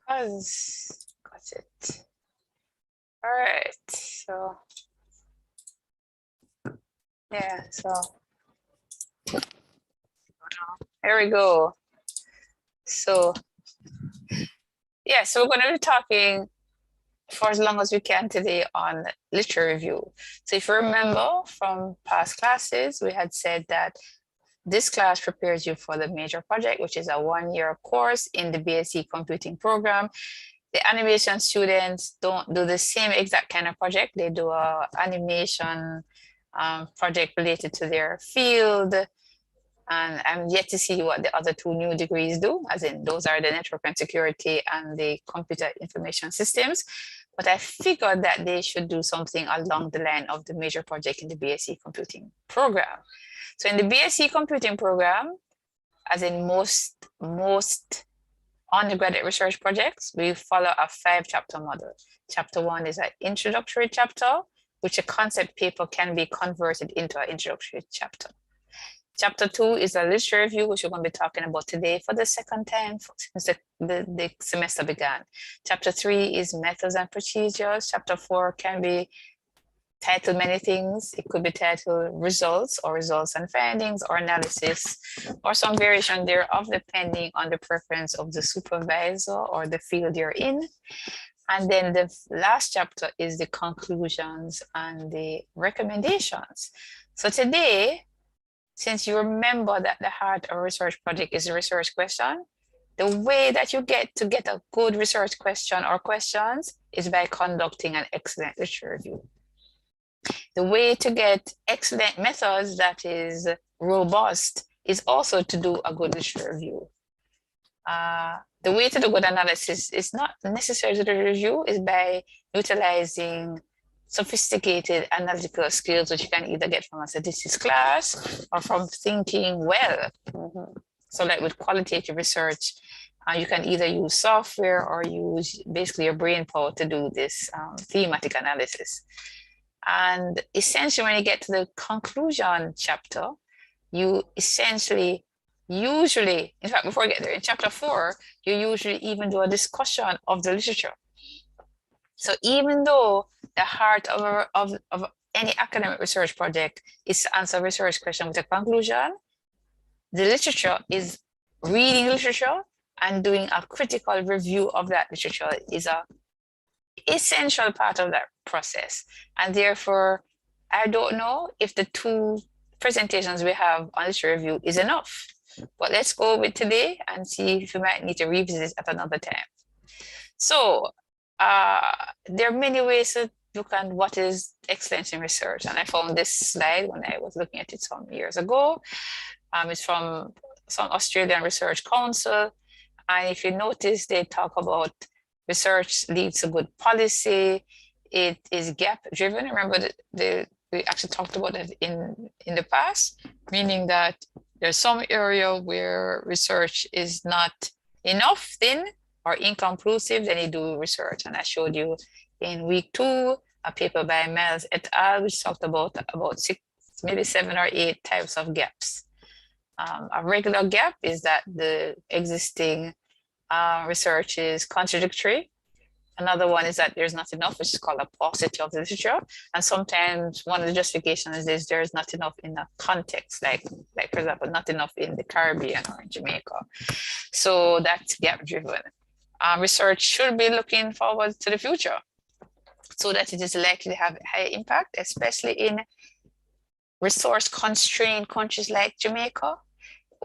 Got it. All right, so yeah, so here we go. So yeah, so we're going to be talking for as long as we can today on literature review. So if you remember from past classes, we had said that this class prepares you for the major project, which is a one-year course in the BSc computing program. The animation students don't do the same exact kind of project. They do a animation project related to their field. And I'm yet to see what the other two new degrees do, as in those are the network and security and the computer information systems. But I figured that they should do something along the line of the major project in the BSc computing program. So in the BSc computing program, as in most undergraduate research projects, we follow a 5-chapter model. Chapter 1 is an introductory chapter, which a concept paper can be converted into an introductory chapter. Chapter 2 is a literature review, which we're going to be talking about today for the second time since the semester began. Chapter 3 is methods and procedures. Chapter 4 can be titled many things. It could be titled results or results and findings or analysis or some variation thereof depending on the preference of the supervisor or the field you're in. And then the last chapter is the conclusions and the recommendations. So today, since you remember that the heart of a research project is a research question, the way that you get a good research question or questions is by conducting an excellent literature review. The way to get excellent methods that is robust is also to do a good literature review. The way to do good analysis is not necessarily to review, is by utilizing sophisticated analytical skills, which you can either get from a statistics class or from thinking well. So like with qualitative research, you can either use software or use basically your brain power to do this thematic analysis. And essentially, when you get to the conclusion chapter, you essentially usually, in fact, before I get there, in chapter 4, you usually even do a discussion of the literature. So even though the heart of any academic research project is to answer a research question with a conclusion, the literature is reading literature and doing a critical review of that literature is a essential part of that process. And therefore, I don't know if the 2 presentations we have on literature review is enough. But let's go with today and see if we might need to revisit at another time. So there are many ways to look at what is excellence in research. And I found this slide when I was looking at it some years ago. It's from some Australian Research Council. And if you notice, they talk about research leads to good policy. It is gap driven. Remember we actually talked about it in the past, meaning that there's some area where research is not enough, thin, or inconclusive, then you do research. And I showed you in week 2, a paper by Miles et al., which talked about 6, maybe 7 or 8 types of gaps. A regular gap is that the existing research is contradictory. Another one is that there's not enough, which is called a paucity of literature. And sometimes one of the justifications is there's not enough in a context, like for example, not enough in the Caribbean or in Jamaica. So that's gap driven. Research should be looking forward to the future so that it is likely to have high impact, especially in resource constrained countries like Jamaica.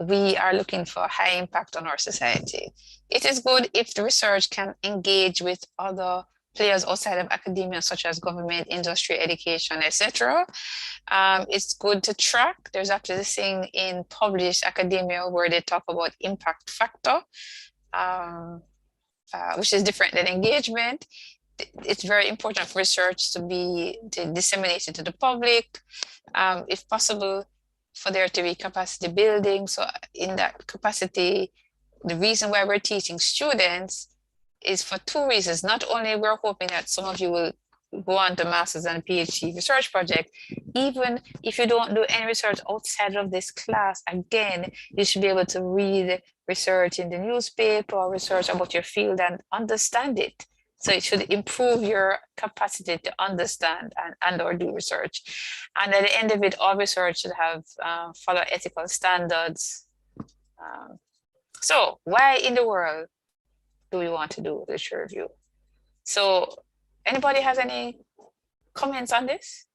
We are looking for high impact on our society. It is good if the research can engage with other players outside of academia, such as government, industry, education, etc. It's good to track. There's actually this thing in published academia where they talk about impact factor, which is different than engagement. It's very important for research to be disseminated to the public, if possible, for there to be capacity building. So in that capacity, the reason why we're teaching students is for 2 reasons. Not only we're hoping that some of you will go on to master's and PhD research project, even if you don't do any research outside of this class, again, you should be able to read research in the newspaper, or research about your field and understand it. So it should improve your capacity to understand and or do research. And at the end of it, all research should have follow ethical standards. So why in the world do we want to do literature review? So anybody has any comments on this?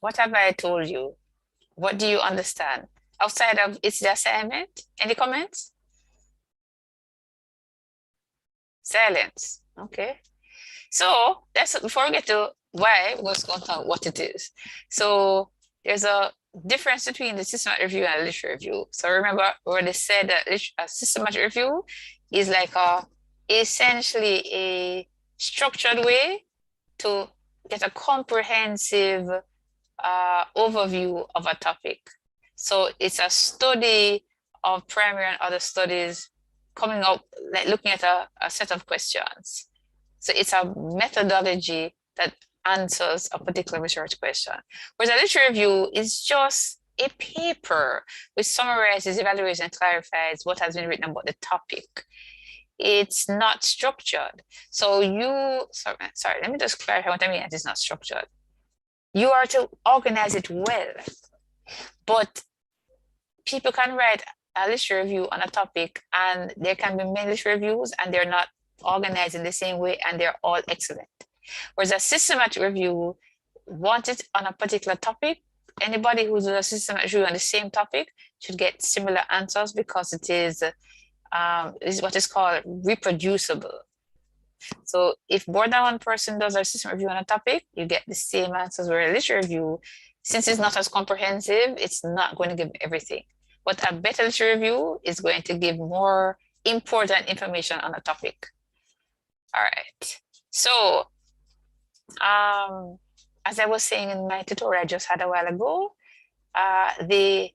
What have I told you? What do you understand? Outside of it's the assignment, any comments? Silence, okay. So that's before we get to why, we're going to talk what it is. So there's a difference between the systematic review and literature review. So remember, we already said that a systematic review is like essentially a structured way to get a comprehensive overview of a topic. So it's a study of primary and other studies coming up, like looking at a set of questions. So it's a methodology that answers a particular research question. Whereas a literature review is just a paper which summarizes, evaluates, and clarifies what has been written about the topic. It's not structured. So sorry, let me just clarify what I mean. It's not structured. You are to organize it well, but people can write a literature review on a topic and there can be many literature reviews and they're not organized in the same way and they're all excellent. Whereas a systematic review wants it on a particular topic. Anybody who does a systematic review on the same topic should get similar answers because it is what is called reproducible. So if more than one person does a systematic review on a topic, you get the same answers. Where a literature review, since it's not as comprehensive, it's not going to give everything. But a better literature review is going to give more important information on a topic. All right. So as I was saying in my tutorial I just had a while ago, the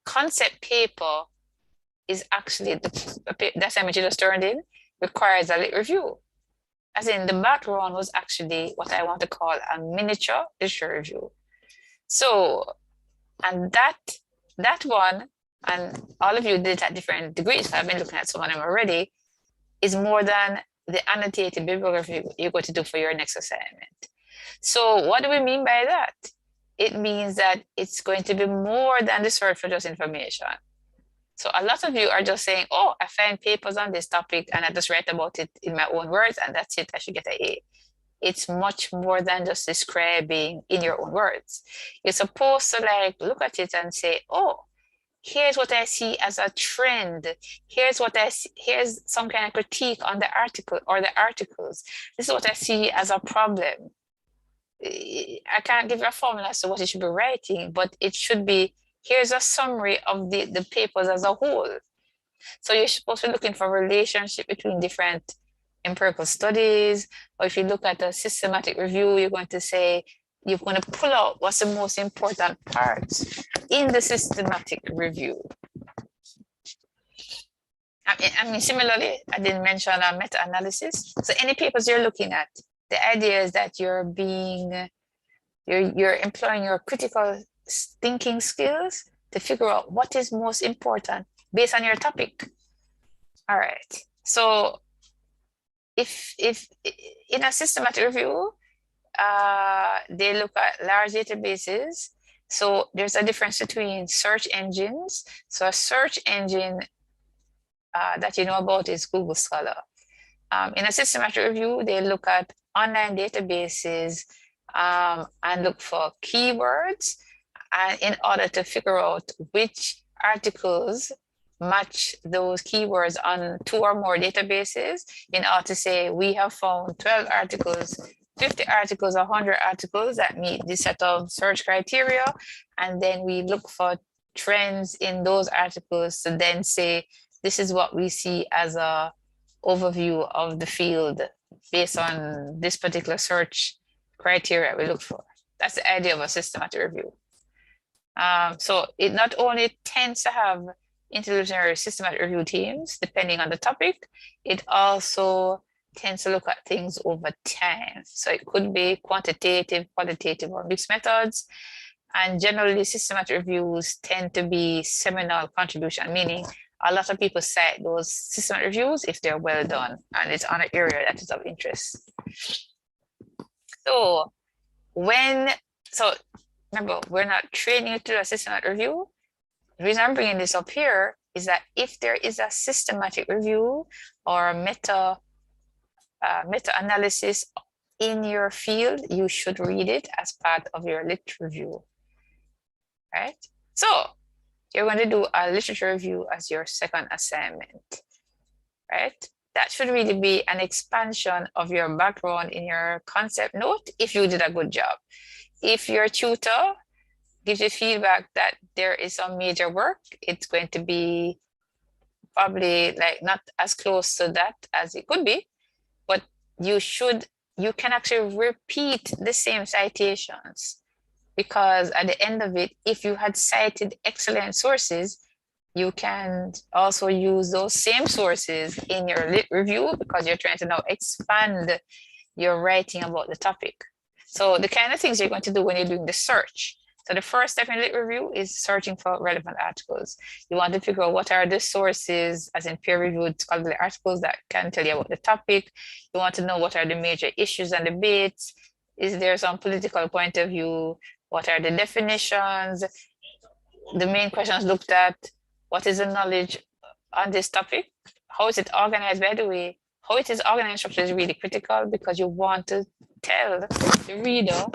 concept paper is actually the assignment you just turned in requires a lit review. As in the background was actually what I want to call a miniature literature review. So, and that one, and all of you did it at different degrees, I've been looking at some of them already, is more than the annotated bibliography you're going to do for your next assignment. So what do we mean by that? It means that it's going to be more than the search for just information. So a lot of you are just saying, oh, I find papers on this topic and I just write about it in my own words and that's it, I should get an A. It's much more than just describing in your own words. You're supposed to like look at it and say, oh, here's what I see as a trend. Here's what I see, here's some kind of critique on the article or the articles. This is what I see as a problem. I can't give you a formula as to what you should be writing, but it should be, here's a summary of the papers as a whole. So you're supposed to be looking for a relationship between different empirical studies, or if you look at a systematic review, you're going to say, you're going to pull out what's the most important parts in the systematic review. I mean, similarly, I didn't mention a meta-analysis. So any papers you're looking at, the idea is that you're employing your critical thinking skills to figure out what is most important based on your topic. All right. So if in a systematic review, they look at large databases. So there's a difference between search engines. So a search engine that you know about is Google Scholar. In a systematic review, they look at online databases and look for keywords and in order to figure out which articles match those keywords on 2 or more databases in order to say we have found 12 articles, 50 articles, 100 articles that meet this set of search criteria, and then we look for trends in those articles to then say this is what we see as a overview of the field based on this particular search criteria we look for. That's the idea of a systematic review. So it not only tends to have interdisciplinary systematic review teams, depending on the topic, it also tends to look at things over time. So it could be quantitative, qualitative, or mixed methods. And generally, systematic reviews tend to be seminal contribution, meaning a lot of people cite those systematic reviews if they're well done and it's on an area that is of interest. So remember, we're not training you to do a systematic review. The reason I'm bringing this up here is that if there is a systematic review or a meta-analysis in your field, you should read it as part of your lit review, right? So you're going to do a literature review as your second assignment, right? That should really be an expansion of your background in your concept note if you did a good job. If your tutor gives you feedback that there is some major work, it's going to be probably like not as close to that as it could be, but you can actually repeat the same citations, because at the end of it, if you had cited excellent sources, you can also use those same sources in your lit review because you're trying to now expand your writing about the topic. So the kind of things you're going to do when you're doing the search. So the first step in lit review is searching for relevant articles. You want to figure out what are the sources, as in peer-reviewed scholarly articles that can tell you about the topic. You want to know what are the major issues and debates. Is there some political point of view? What are the definitions? The main questions looked at. What is the knowledge on this topic? How is it organized? By the way, how it is organized structure is really critical because you want to tell the reader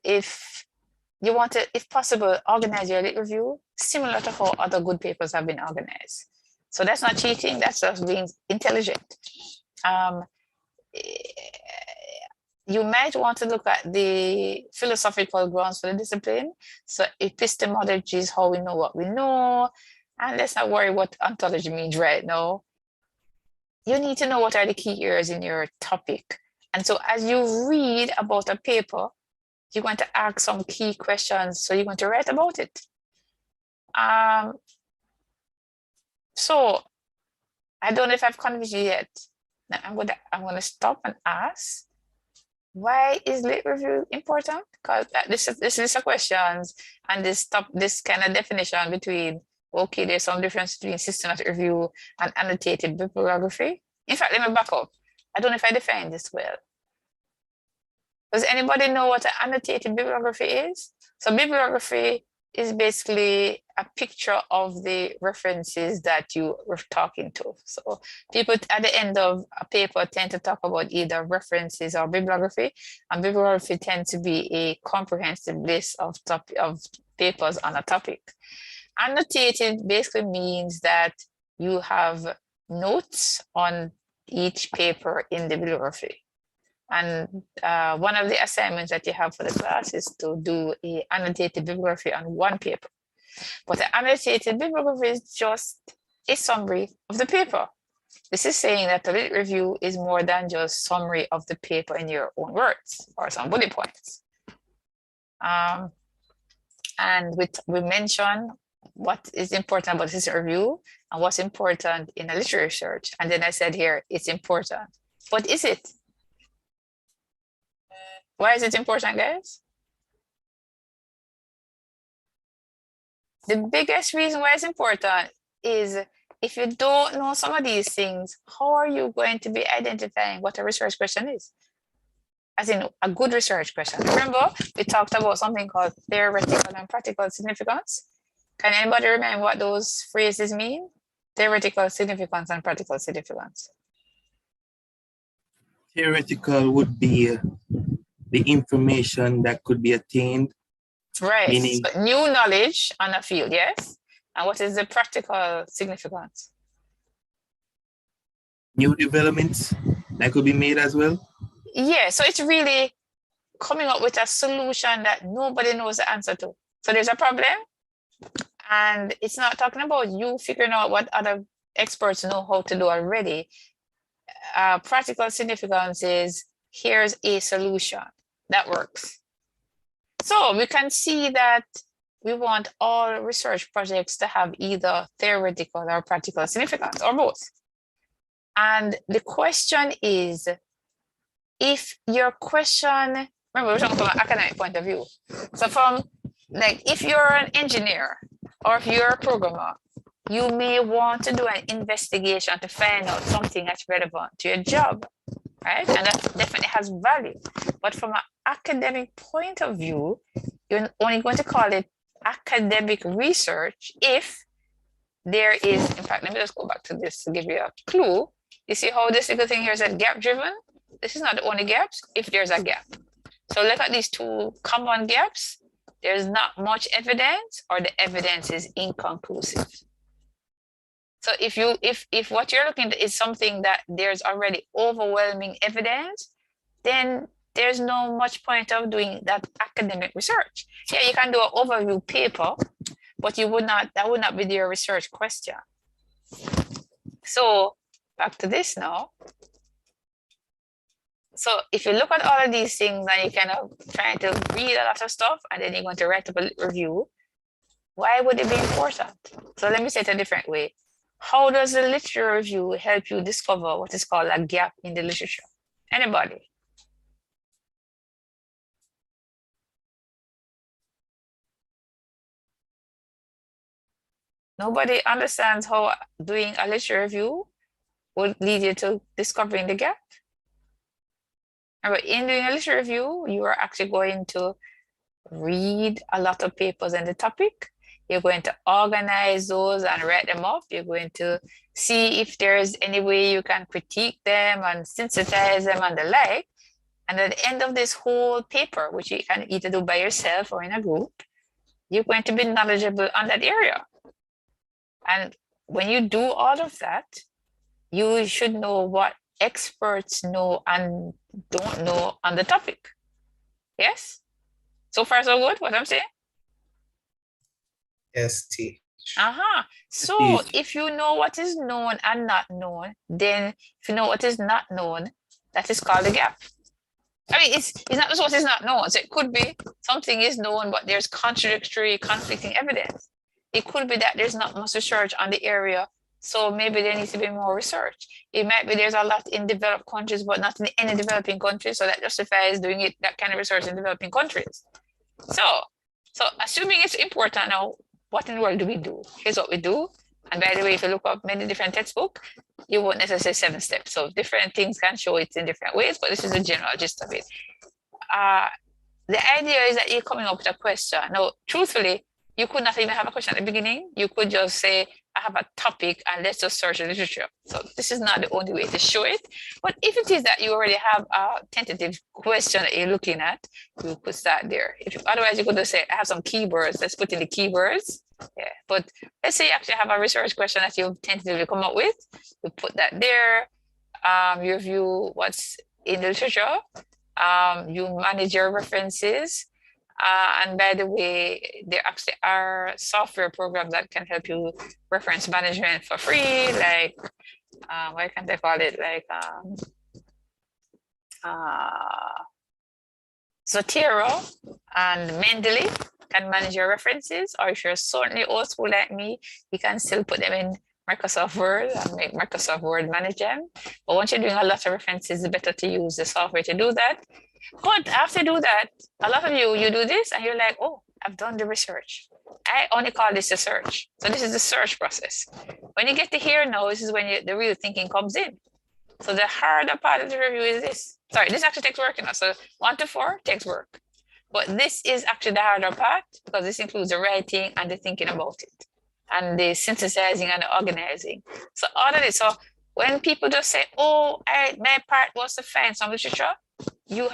if you want to, if possible, organize your lit review similar to how other good papers have been organized. So that's not cheating, that's just being intelligent. You might want to look at the philosophical grounds for the discipline. So epistemology is how we know what we know. And let's not worry what ontology means right now. You need to know what are the key areas in your topic. And so as you read about a paper, you're going to ask some key questions. So you're going to write about it. So I don't know if I've convinced you yet. Now I'm gonna stop and ask, why is lit review important? Because this list of questions and this kind of definition between, okay, there's some difference between systematic review and annotated bibliography. In fact, let me back up. I don't know if I defined this well. Does anybody know what an annotated bibliography is? So bibliography is basically a picture of the references that you were talking to. So people at the end of a paper tend to talk about either references or bibliography, and bibliography tends to be a comprehensive list of papers on a topic. Annotated basically means that you have notes on each paper in the bibliography. And one of the assignments that you have for the class is to do an annotated bibliography on one paper. But the annotated bibliography is just a summary of the paper. This is saying that the lit review is more than just summary of the paper in your own words or some bullet points. And we mentioned what is important about this review and what's important in a literature research. And then I said here, it's important. But is it? Why is it important, guys? The biggest reason why it's important is if you don't know some of these things, how are you going to be identifying what a research question is? As in a good research question. Remember, we talked about something called theoretical and practical significance. Can anybody remember what those phrases mean? Theoretical significance and practical significance. Theoretical would be the information that could be attained. Right, Meaning, so new knowledge on a field, yes? And what is the practical significance? New developments that could be made as well? Yeah, so it's really coming up with a solution that nobody knows the answer to. So there's a problem, and it's not talking about you figuring out what other experts know how to do already. Practical significance is, here's a solution that works. So we can see that we want all research projects to have either theoretical or practical significance, or both. And the question is, if your question Remember, we're talking from an academic point of view. So from, like, if you're an engineer or if you're a programmer, you may want to do an investigation to find out something that's relevant to your job, right? And that definitely has value. But from an academic point of view, you're only going to call it academic research if there is, in fact, let me just go back to this to give you a clue. You see how this little thing here said gap driven? This is not the only gaps, if there's a gap. So look at these two common gaps. There's not much evidence or the evidence is inconclusive. So if what you're looking at is something that there's already overwhelming evidence, then there's no much point of doing that academic research. Yeah, you can do an overview paper, but that would not be your research question. So back to this now. So if you look at all of these things and you kind of trying to read a lot of stuff and then you're going to write up a review, why would it be important? So let me say it a different way. How does the literature review help you discover what is called a gap in the literature? Anybody? Nobody understands how doing a literature review would lead you to discovering the gap? But in doing a literature review, you are actually going to read a lot of papers on the topic. You're going to organize those and write them up. You're going to see if there's any way you can critique them and synthesize them and the like. And at the end of this whole paper, which you can either do by yourself or in a group, you're going to be knowledgeable on that area. And when you do all of that, you should know what experts know and don't know on the topic. Yes? So far, so good, what I'm saying? Yes, teach. So if you know what is known and not known, then if you know what is not known, that is called a gap. I mean, it's not just what is not known. So it could be something is known, but there's contradictory, conflicting evidence. It could be that there's not much research on the area, so maybe there needs to be more research. It might be there's a lot in developed countries, but not in any developing countries, so that justifies doing that kind of research in developing countries. So assuming it's important now, what in the world do we do? Here's what we do. And by the way, if you look up many different textbooks, you won't necessarily 7 steps. So different things can show it in different ways, but this is the general gist of it. The idea is that you're coming up with a question. Now, truthfully, you could not even have a question at the beginning. You could just say, I have a topic and let's just search the literature. So this is not the only way to show it. But if it is that you already have a tentative question that you're looking at, you could start there. Otherwise, you could just say, I have some keywords. Let's put in the keywords. Yeah. But let's say you actually have a research question that you've tentatively come up with. You put that there. You review what's in the literature. You manage your references. And by the way, there actually are software programs that can help you reference management for free, like, what can they call it? Like, Zotero and Mendeley can manage your references, or if you're certainly old school like me, you can still put them in Microsoft Word and make Microsoft Word manage them. But once you're doing a lot of references, it's better to use the software to do that. But after you do that, a lot of you do this and you're like, oh, I've done the research. I only call this a search. So this is the search process. When you get to here now, this is when the real thinking comes in. So the harder part of the review is this. Sorry, this actually takes work, So 1 to 4 takes work. But this is actually the harder part because this includes the writing and the thinking about it and the synthesizing and the organizing. So all of this. So when people just say, oh, my part was to find some literature, you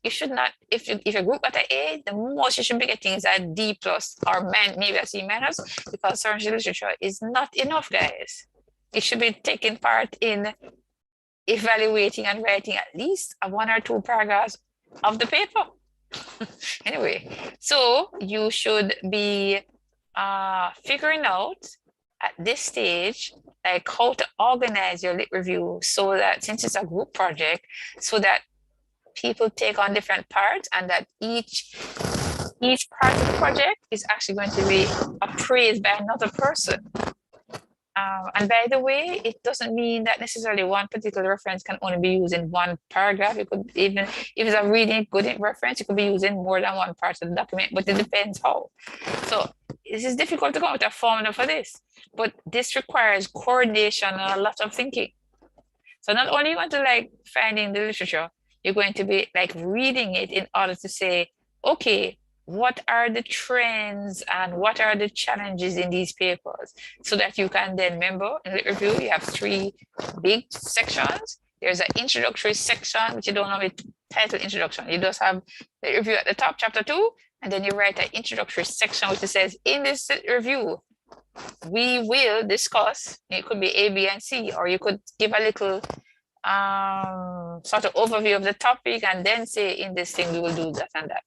should not, if you group at an A, the most you should be getting is a D plus or maybe a C minus, because search literature is not enough, guys. You should be taking part in evaluating and writing at least 1 or 2 paragraphs of the paper. Anyway, so you should be figuring out at this stage, like how to organize your lit review so that, since it's a group project, so that people take on different parts and that each part of the project is actually going to be appraised by another person. And by the way, it doesn't mean that necessarily one particular reference can only be used in one paragraph. It could even, if it's a really good reference, it could be used in more than one part of the document, but it depends how. So this is difficult to come up with a formula for this, but this requires coordination and a lot of thinking. So not only you want to like finding the literature, you're going to be like reading it in order to say, okay, what are the trends and what are the challenges in these papers? So that you can then remember in the review, you have three big sections. There's an introductory section, which you don't have a title introduction. You just have the review at the top, chapter 2, and then you write an introductory section, which says, in this review, we will discuss, it could be A, B, and C, or you could give a little sort of overview of the topic and then say, in this thing, we will do that and that.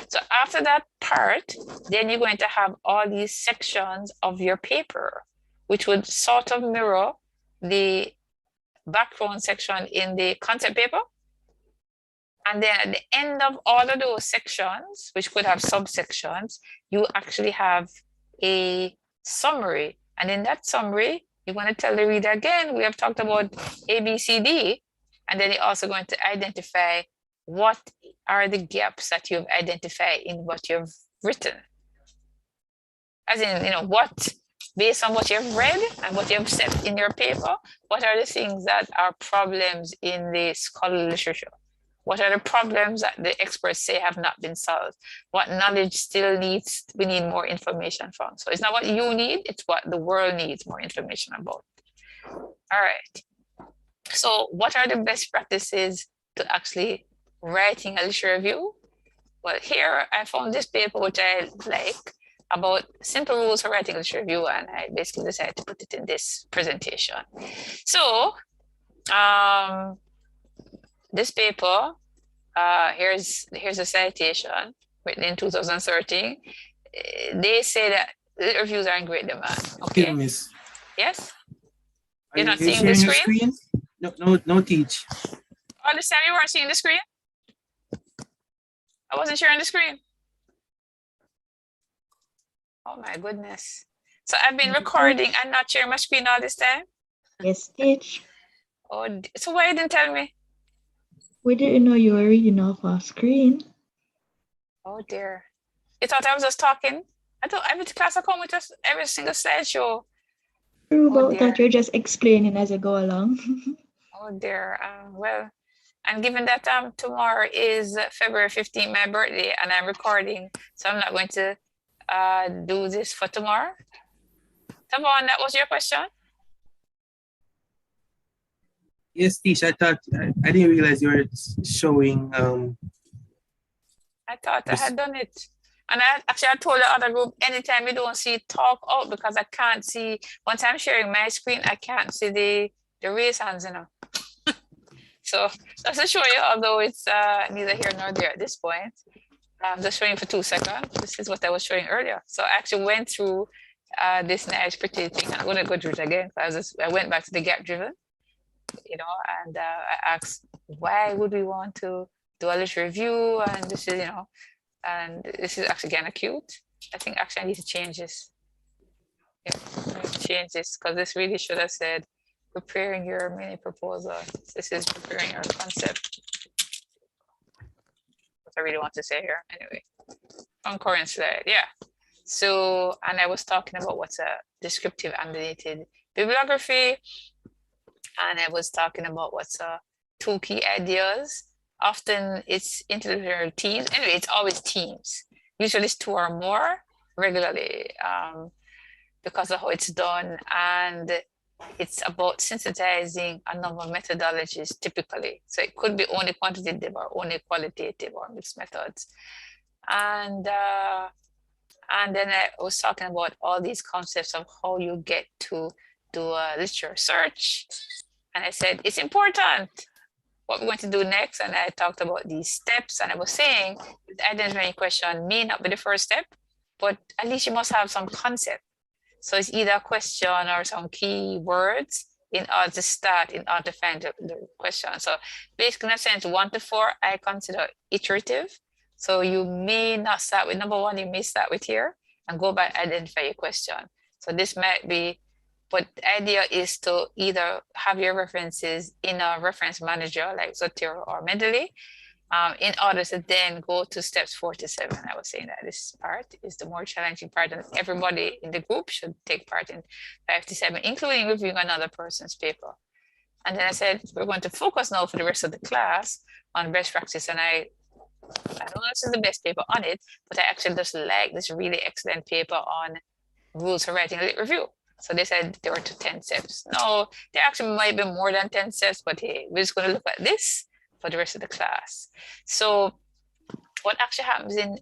So after that part, then you're going to have all these sections of your paper, which would sort of mirror the background section in the concept paper. And then at the end of all of those sections, which could have subsections, you actually have a summary. And in that summary, you want to tell the reader again, we have talked about A, B, C, D, and then you're also going to identify what are the gaps that you've identified in what you've written. As in, you know, what, based on what you've read and what you've said in your paper, what are the things that are problems in the scholarly literature? What are the problems that the experts say have not been solved? What knowledge still needs, we need more information from? So it's not what you need, it's what the world needs more information about. All right. So what are the best practices to actually writing a literature review? Well, here I found this paper, which I like, about simple rules for writing a literature review, and I basically decided to put it in this presentation. So, this paper, here's a citation written in 2013. They say that the reviews are in great demand. Okay. Miss. Yes. Are You're not you seeing the sharing screen? your screen? No, teach. Oh, this time you weren't seeing the screen? I wasn't sharing the screen. Oh my goodness. So I've been recording and not sharing my screen all this time? Yes, teach. Oh, so why you didn't tell me? We didn't know you were reading off our screen. Oh dear. You thought I was just talking? I thought every class I come with just every single slideshow. True Oh, about that, you're just explaining as you go along. Oh dear. Well, and given that tomorrow is February 15th, my birthday, and I'm recording, so I'm not going to do this for tomorrow. Tavon, that was your question? Yes, teach. I thought I didn't realize you were showing. I thought I had done it. And I told the other group, anytime you don't see it, talk out, because I can't see, once I'm sharing my screen, I can't see the raise hands, you know. So just to show you, although it's neither here nor there at this point, I'm just showing for 2 seconds. This is what I was showing earlier. So I actually went through this nice pretty thing. I'm going to go through it again. I went back to the gap driven, you know, and I asked, why would we want to do a little review? And this is, you know, and this is actually kind of cute. I think actually I need to change this. Yeah, change this, because this really should have said preparing your mini proposal. This is preparing your concept. What I really want to say here. Anyway, on current slide, yeah. So, and I was talking about what's a descriptive annotated bibliography, and I was talking about what's 2 key ideas. Often it's interdisciplinary teams. Anyway, it's always teams. Usually it's 2 or more regularly because of how it's done. And it's about synthesizing a number of methodologies typically. So it could be only quantitative or only qualitative or mixed methods. And then I was talking about all these concepts of how you get to do a literature search. And I said, it's important what we're going to do next. And I talked about these steps. And I was saying, identifying a question may not be the first step, but at least you must have some concept. So it's either a question or some key words in order to start, in order to find the question. So basically, in a sense, 1 to 4, I consider iterative. So you may not start with number 1, you may start with here and go back, identify your question. So this might be But the idea is to either have your references in a reference manager like Zotero or Mendeley, in order to then go to steps 4 to 7. I was saying that this part is the more challenging part, and everybody in the group should take part in 5 to 7, including reviewing another person's paper. And then I said, we're going to focus now for the rest of the class on best practice. And I don't know if this is the best paper on it, but I actually just like this really excellent paper on rules for writing a lit review. So they said there were 10 steps. No, there actually might be more than 10 steps, but hey, we're just going to look at this for the rest of the class. So what actually happens in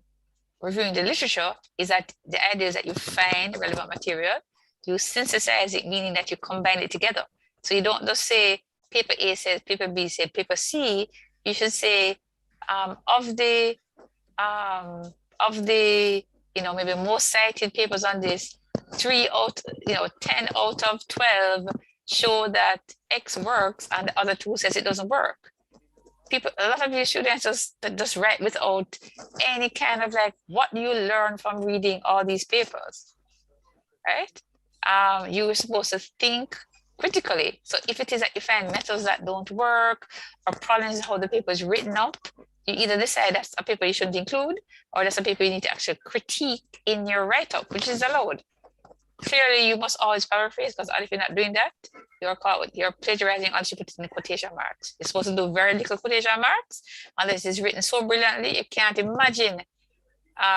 reviewing the literature is that the idea is that you find relevant material, you synthesize it, meaning that you combine it together. So you don't just say paper A says, paper B said, paper C. You should say of the maybe most cited papers on this, 10 out of 12 show that X works and the other 2 says it doesn't work. A lot of you students just write without any kind of like, what do you learn from reading all these papers, right? You're supposed to think critically. So if it is that you find methods that don't work or problems how the paper is written up, you either decide that's a paper you shouldn't include, or that's a paper you need to actually critique in your write-up, which is allowed. Clearly, you must always paraphrase, because if you're not doing that, you're plagiarizing unless you put it in quotation marks. You're supposed to do very little quotation marks, unless it's written so brilliantly, you can't imagine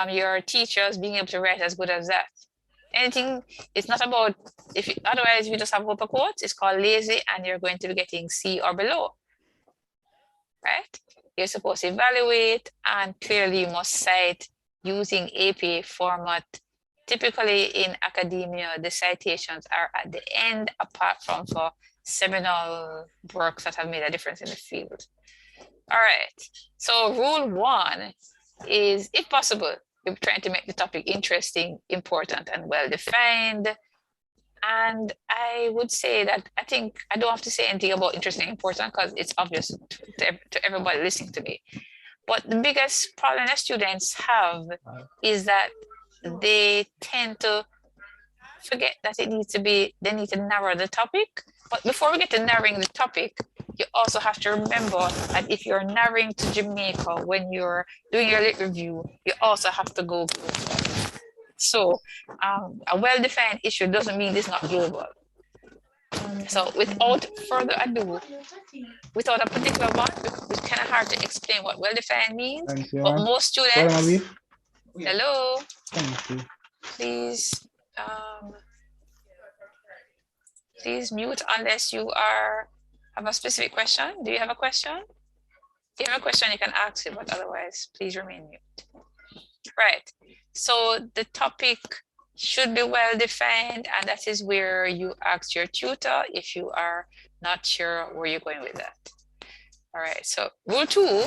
your teachers being able to write as good as that. Anything, it's not about, otherwise you just have open quotes, it's called lazy, and you're going to be getting C or below, right? You're supposed to evaluate, and clearly you must cite using APA format. Typically in academia, the citations are at the end, apart from for seminal works that have made a difference in the field. All right, so rule 1 is, if possible, you're trying to make the topic interesting, important, and well-defined. And I would say that I think I don't have to say anything about interesting and important, because it's obvious to everybody listening to me. But the biggest problem that students have is that they tend to forget that they need to narrow the topic. But before we get to narrowing the topic, you also have to remember that if you're narrowing to Jamaica when you're doing your lit review, you also have to go global. So a well-defined issue doesn't mean it's not global. So without further ado, without a particular one, it's kind of hard to explain what well-defined means. But most students, hello, please mute unless you have a specific question. Do you have a question? If you have a question, you can ask it, but otherwise, please remain mute. Right. So the topic should be well defined, and that is where you ask your tutor if you are not sure where you're going with that. All right. So rule 2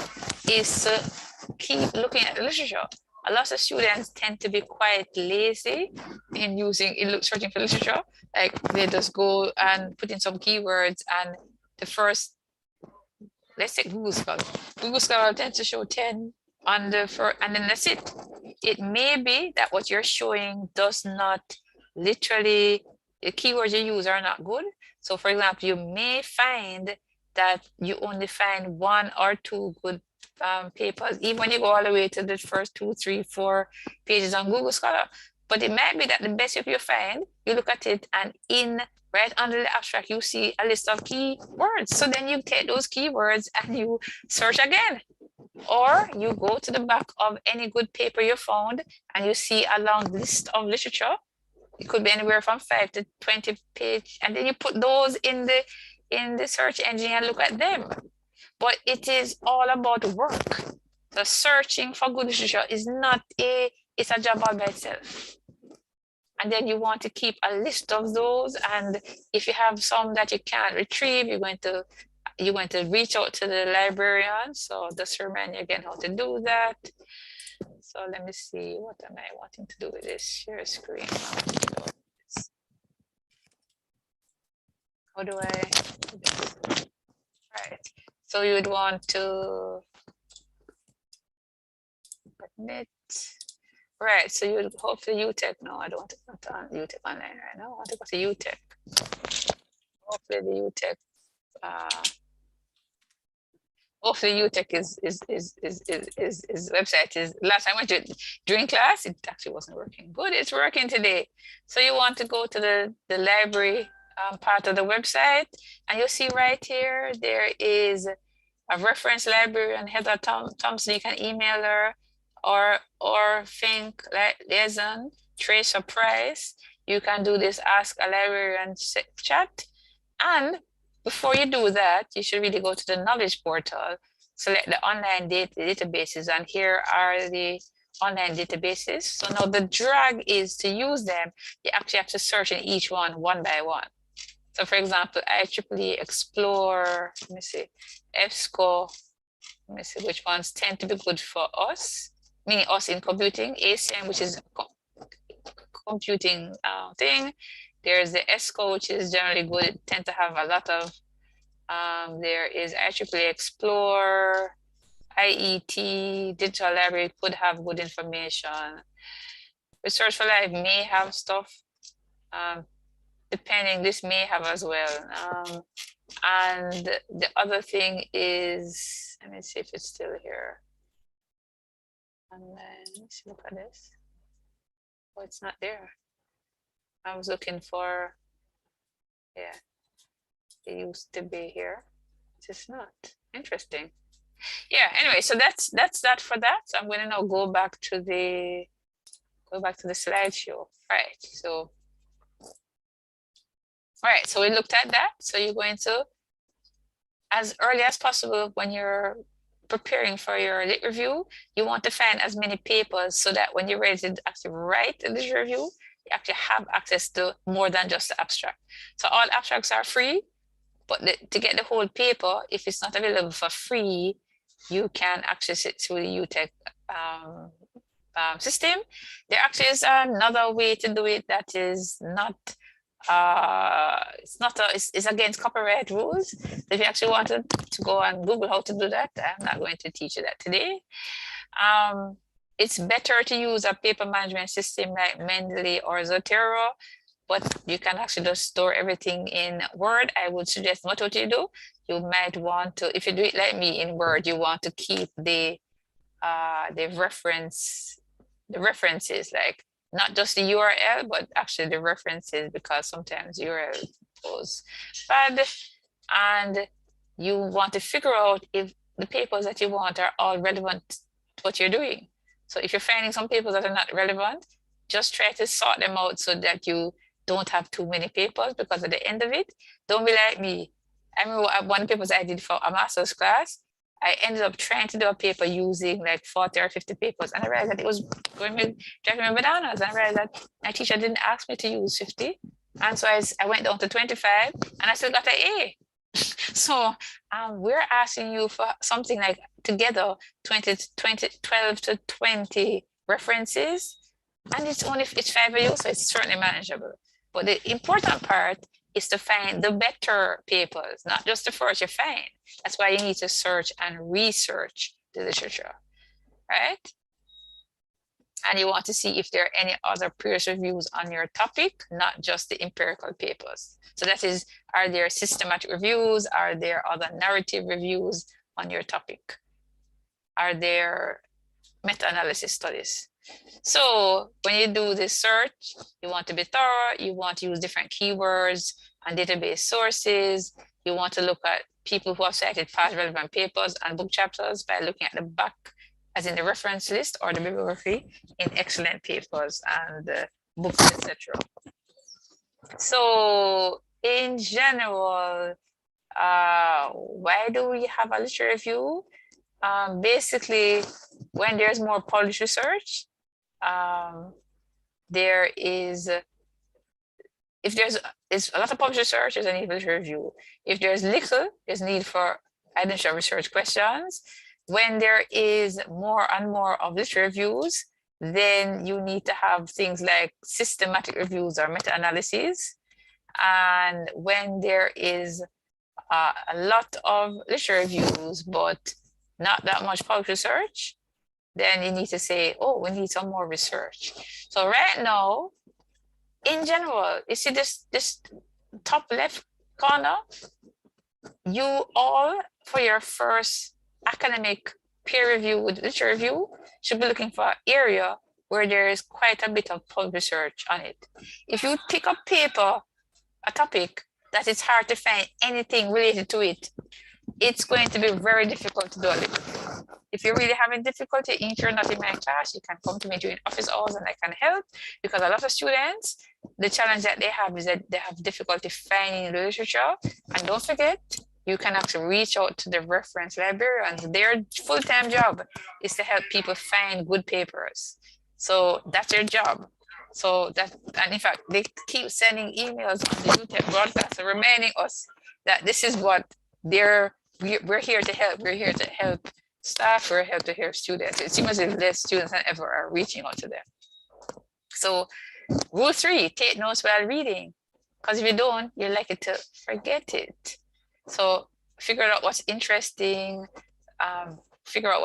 is to keep looking at the literature. A lot of students tend to be quite lazy in searching for literature. Like they just go and put in some keywords, and the first, let's take Google Scholar. Google Scholar tends to show 10 on the first, and then that's it. It may be that what you're showing does not literally, the keywords you use are not good. So for example, you may find that you only find 1 or 2 good papers, even when you go all the way to the first 2, 3, 4 pages on Google Scholar. But it might be that the best paper you find, you look at it, and right under the abstract, you see a list of keywords. So then you take those keywords and you search again. Or you go to the back of any good paper you found and you see a long list of literature. It could be anywhere from 5 to 20 pages, and then you put those in the search engine and look at them. But it is all about work. The searching for good literature is not it's a job all by itself. And then you want to keep a list of those, and if you have some that you can't retrieve, you're going to reach out to the librarian. So just remind you again how to do that. So let me see, what am I wanting to do with this? Share screen. How do I do this? Right. So you would want to admit. Right, so you would hope to UTech. No, I don't want to go to UTech online right now. I want to go to UTech. hopefully the UTech hopefully UTech is website is last time I went to it during class, it actually wasn't working. Good, it's working today. So you want to go to the library part of the website, and you'll see right here there is a reference library and Heather Thompson. You can email her, or think liaison Tracer Price. You can do this ask a librarian chat. And before you do that, you should really go to the knowledge portal, select the online databases, and here are the online databases. So now the drag is to use them, you actually have to search in each one by one. So for example, IEEE Explore, let me see, EBSCO, let me see which ones tend to be good for us, meaning us in computing, ACM, which is computing thing. There's the ESCO, which is generally good. It tend to have a lot of, there is IEEE Explore, IET, Digital Library could have good information. Research for Life may have stuff, depending, this may have as well. And the other thing is, let me see if it's still here. And then let's look at this. Oh, it's not there. I was looking for, yeah, it used to be here. It's not. Interesting. Yeah, anyway, so that's that for that. So I'm gonna now go back to the slideshow. Right. So so we looked at that. So you're going to, as early as possible when you're preparing for your lit review, you want to find as many papers so that when you're ready to actually write a lit review, you actually have access to more than just the abstract. So all abstracts are free, but to get the whole paper, if it's not available for free, you can access it through the UTech system. There actually is another way to do it that is not, it's against copyright rules. If you actually wanted to go and Google how to do that, I'm not going to teach you that today. It's better to use a paper management system like Mendeley or Zotero, but you can actually just store everything in Word. I would suggest what you do. You might want to, if you do it like me in Word, you want to keep the references, like not just the URL, but actually the references, because sometimes URL goes bad, and you want to figure out if the papers that you want are all relevant to what you're doing. So if you're finding some papers that are not relevant, just try to sort them out so that you don't have too many papers, because at the end of it, don't be like me. I remember one of the papers I did for a master's class, I ended up trying to do a paper using like 40 or 50 papers, and I realized that it was driving me bananas. And I realized that my teacher didn't ask me to use 50. And so I went down to 25 and I still got an A. So we're asking you for something like together 12 to 20 references, and it's 5 of you, so it's certainly manageable. But the important part is to find the better papers, not just the first you find. That's why you need to search and research the literature, right? And you want to see if there are any other previous reviews on your topic, not just the empirical papers. So that is, are there systematic reviews? Are there other narrative reviews on your topic? Are there meta-analysis studies? So when you do this search, you want to be thorough, you want to use different keywords and database sources. You want to look at people who have cited past relevant papers and book chapters by looking at the back, as in the reference list or the bibliography in excellent papers and books, etc. So in general, why do we have a literature review? Basically, when there's more published research, there is, if there's a lot of published research, there's a need for literature review. If there's little, there's need for identified research questions. When there is more and more of literature reviews, then you need to have things like systematic reviews or meta-analyses. And when there is a lot of literature reviews, but not that much published research, then you need to say, oh, we need some more research. So right now, in general, you see this top left corner, you all, for your first academic peer review with literature review, should be looking for an area where there is quite a bit of published research on it. If you pick up paper, a topic that it's hard to find anything related to it, it's going to be very difficult to do it. If you're really having difficulty, if you're not in my class, you can come to me during office hours and I can help, because a lot of students, the challenge that they have is that they have difficulty finding the literature. And don't forget, you can actually reach out to the reference librarians. Their full-time job is to help people find good papers. So that's their job. So that, and in fact, they keep sending emails on the YouTube broadcast, reminding us that this is what we're here to help. We're here to help staff, we're here to help students. It seems as if less students than ever are reaching out to them. So rule 3, take notes while reading, because if you don't, you're likely to forget it. So figure out what's interesting, figure out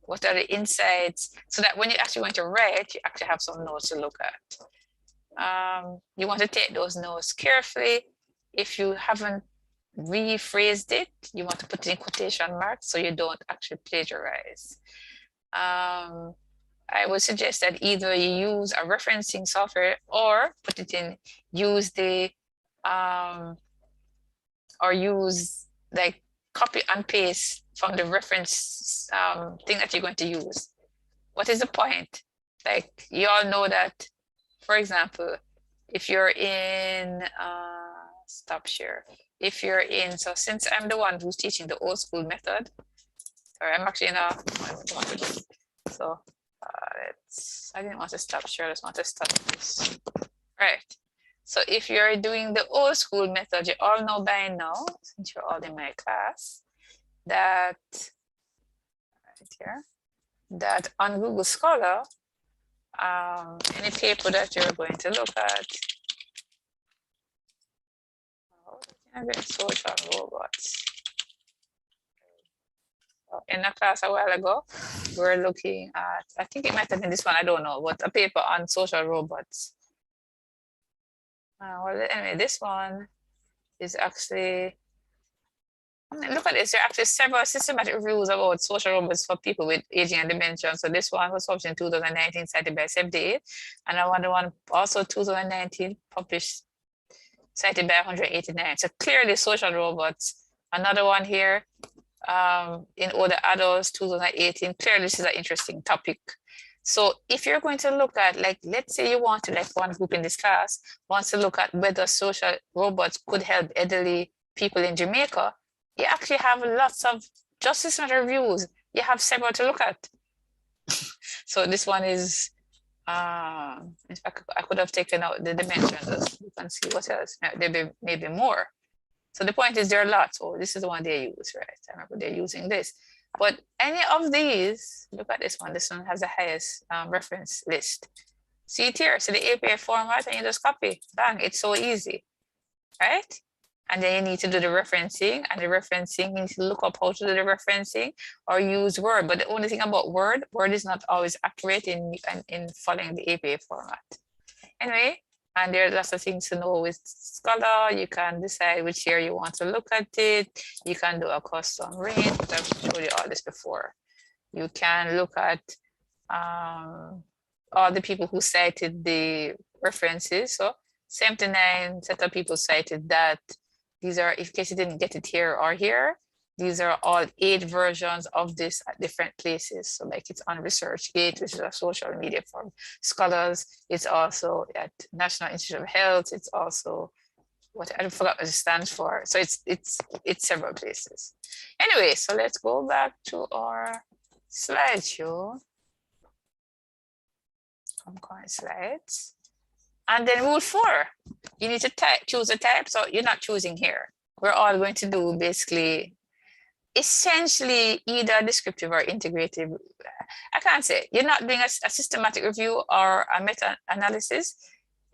what are the insights, so that when you actually want to write, you actually have some notes to look at. You want to take those notes carefully. If you haven't rephrased it, you want to put it in quotation marks so you don't actually plagiarize. I would suggest that either you use a referencing software or put it in, use the, or use like copy and paste from the reference thing that you're going to use. What is the point? Like, you all know that, for example, if you're in, stop share. If you're in, so since I'm the one who's teaching the old school method, or I'm actually in a, so I didn't want to stop share, I just want to stop this. Right. So if you're doing the old school method, you all know by now, since you're all in my class, that right here, that on Google Scholar, any paper that you're going to look at, social robots. In a class a while ago, we're looking at, I think it might have been this one, I don't know, but a paper on social robots. Well, anyway, this one is actually, I mean, look at this, there are actually several systematic reviews about social robots for people with aging and dementia. So this one was published in 2019, cited by 78, and I want the one also 2019 published, cited by 189. So clearly social robots. Another one here, in older adults, 2018, clearly this is an interesting topic. So if you're going to look at, like, let's say you want to, like one group in this class wants to look at whether social robots could help elderly people in Jamaica, you actually have lots of justice matter reviews. You have several to look at. So this one is, in fact, I could have taken out the dimensions. You can see what else, there may be more. So the point is there are lots. Oh, this is the one they use, right? I remember they're using this. But any of these, look at this one. This one has the highest reference list. See it here. So the APA format, and you just copy. Bang, it's so easy, right? And then you need to do the referencing, and the referencing, you need to look up how to do the referencing or use Word. But the only thing about Word is not always accurate in following the APA format. Anyway, and there are lots of things to know with Scholar. You can decide which year you want to look at it. You can do a custom range, but I've showed you all this before. You can look at all the people who cited the references. So 79 set of people cited that. These are, in case you didn't get it here or here, these are all 8 versions of this at different places. So like it's on ResearchGate, which is a social media for scholars. It's also at National Institute of Health. It's also, what I forgot what it stands for. So it's several places. Anyway, so let's go back to our slideshow. Come current slides. And then rule 4, you need to choose a type. So you're not choosing here. We're all going to do basically essentially either descriptive or integrative. I can't say, you're not doing a systematic review or a meta-analysis.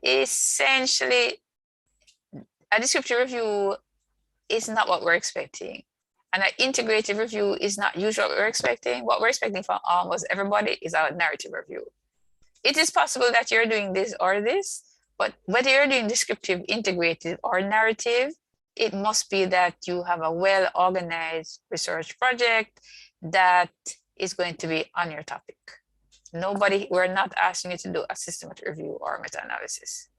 Essentially, a descriptive review is not what we're expecting. And an integrative review is not usually what we're expecting. What we're expecting from almost everybody is a narrative review. It is possible that you're doing this or this, but whether you're doing descriptive, integrative, or narrative, it must be that you have a well-organized research project that is going to be on your topic. We're not asking you to do a systematic review or meta-analysis.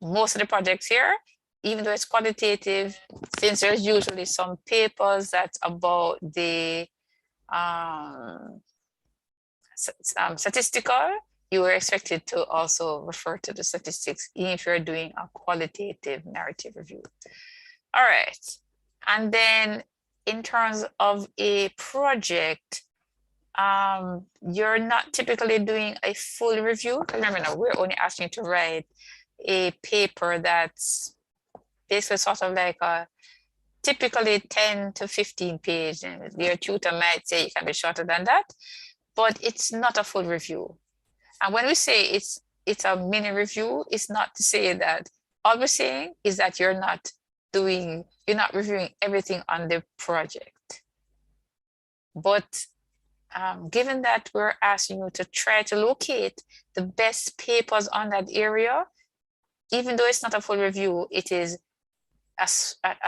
Most of the projects here, even though it's qualitative, since there's usually some papers that's about the statistical, you are expected to also refer to the statistics if you're doing a qualitative narrative review. All right. And then in terms of a project, you're not typically doing a full review. Remember now, we're only asking you to write a paper that's basically sort of like a typically 10 to 15 pages, and your tutor might say it can be shorter than that, but it's not a full review. And when we say it's a mini review, it's not to say that, all we're saying is that you're not reviewing everything on the project. But given that we're asking you to try to locate the best papers on that area, even though it's not a full review, it is a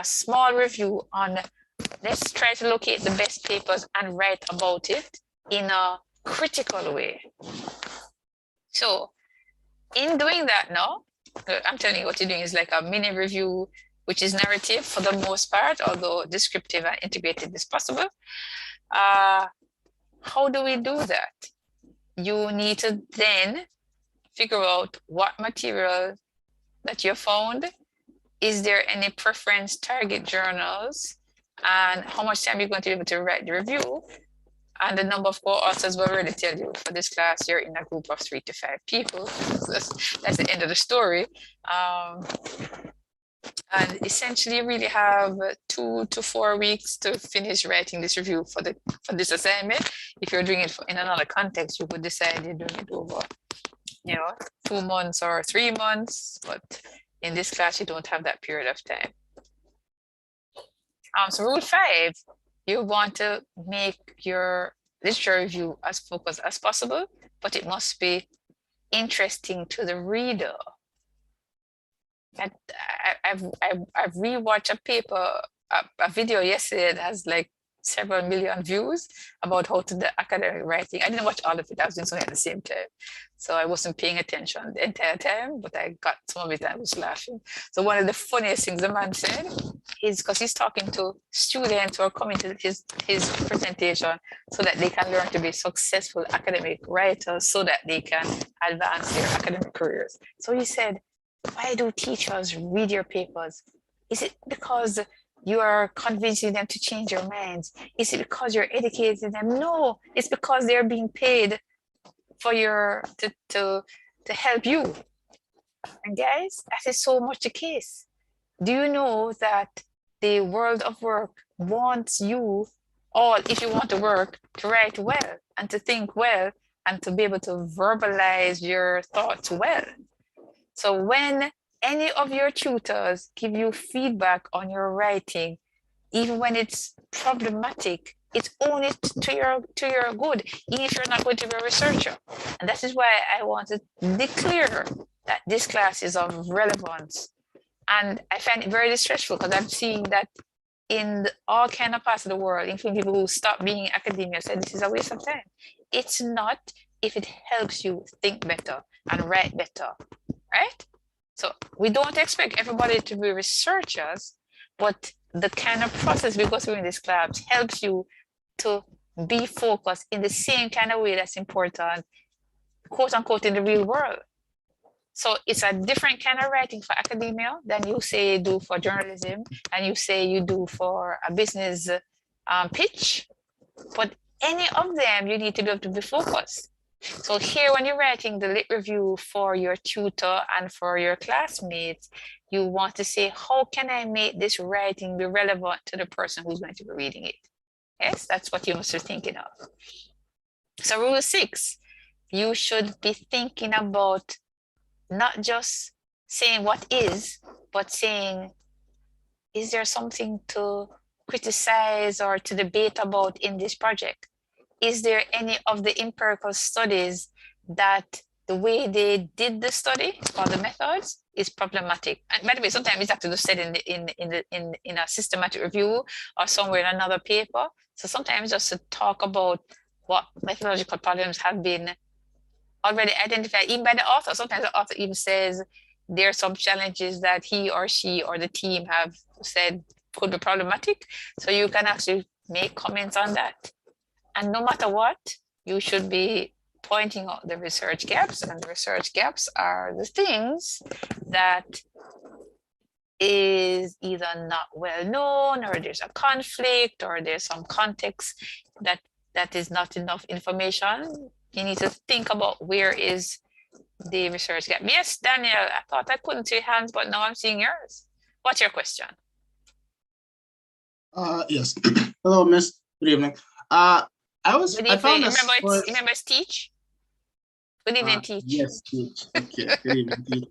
small review on, let's try to locate the best papers and write about it in a critical way. So in doing that now, I'm telling you what you're doing is like a mini review, which is narrative for the most part, although descriptive and integrated is possible. How do we do that? You need to then figure out what material that you found. Is there any preference target journals, and how much time you're going to be able to write the review? And the number of co-authors will already tell you. For this class, you're in a group of 3 to 5 people. So that's the end of the story. And essentially, you really have 2 to 4 weeks to finish writing this review for this assignment. If you're doing it in another context, you would decide you're doing it over, 2 months or 3 months. But in this class, you don't have that period of time. So rule 5, you want to make your literature review as focused as possible, but it must be interesting to the reader. I've rewatched a video yesterday that has like several million views about how to do academic writing. I didn't watch all of it. I was doing something at the same time. So I wasn't paying attention the entire time, but I got some of it and I was laughing. So one of the funniest things the man said is, because he's talking to students who are coming to his presentation so that they can learn to be successful academic writers so that they can advance their academic careers. So he said, why do teachers read your papers? Is it because you are convincing them to change their minds? Is it because you're educating them? No, it's because they're being paid for to help you. And guys, that is so much the case. Do you know that the world of work wants you all, if you want to work, to write well and to think well and to be able to verbalize your thoughts well? So when any of your tutors give you feedback on your writing, even when it's problematic, it's only to your good, even if you're not going to be a researcher. And that is why I want to declare that this class is of relevance. And I find it very distressful because I'm seeing that in all kind of parts of the world, including people who stop being in academia, say this is a waste of time. It's not if it helps you think better and write better, right? So we don't expect everybody to be researchers, but the kind of process we go through in this class helps you to be focused in the same kind of way that's important, quote unquote, in the real world. So it's a different kind of writing for academia than you say you do for journalism and you say you do for a business pitch. But any of them, you need to be able to be focused. So here, when you're writing the lit review for your tutor and for your classmates, you want to say, how can I make this writing be relevant to the person who's going to be reading it? Yes, that's what you must be thinking of. So rule 6, you should be thinking about not just saying what is, but saying, is there something to criticize or to debate about in this project? Is there any of the empirical studies that the way they did the study or the methods is problematic. And by the way, sometimes it's actually said in a systematic review or somewhere in another paper. So sometimes just to talk about what methodological problems have been already identified, even by the author. Sometimes the author even says there are some challenges that he or she or the team have said could be problematic. So you can actually make comments on that. And no matter what, you should be pointing out the research gaps, and the research gaps are the things that is either not well known, or there's a conflict, or there's some context that is not enough information. You need to think about where is the research gap. Yes, Daniel, I thought I couldn't see hands, but now I'm seeing yours. What's your question? Yes. Hello, Miss. Good evening. Good evening. Remember, remember it's Teach? Good evening, Teach. Yes, Teach. Okay, good evening, Teach.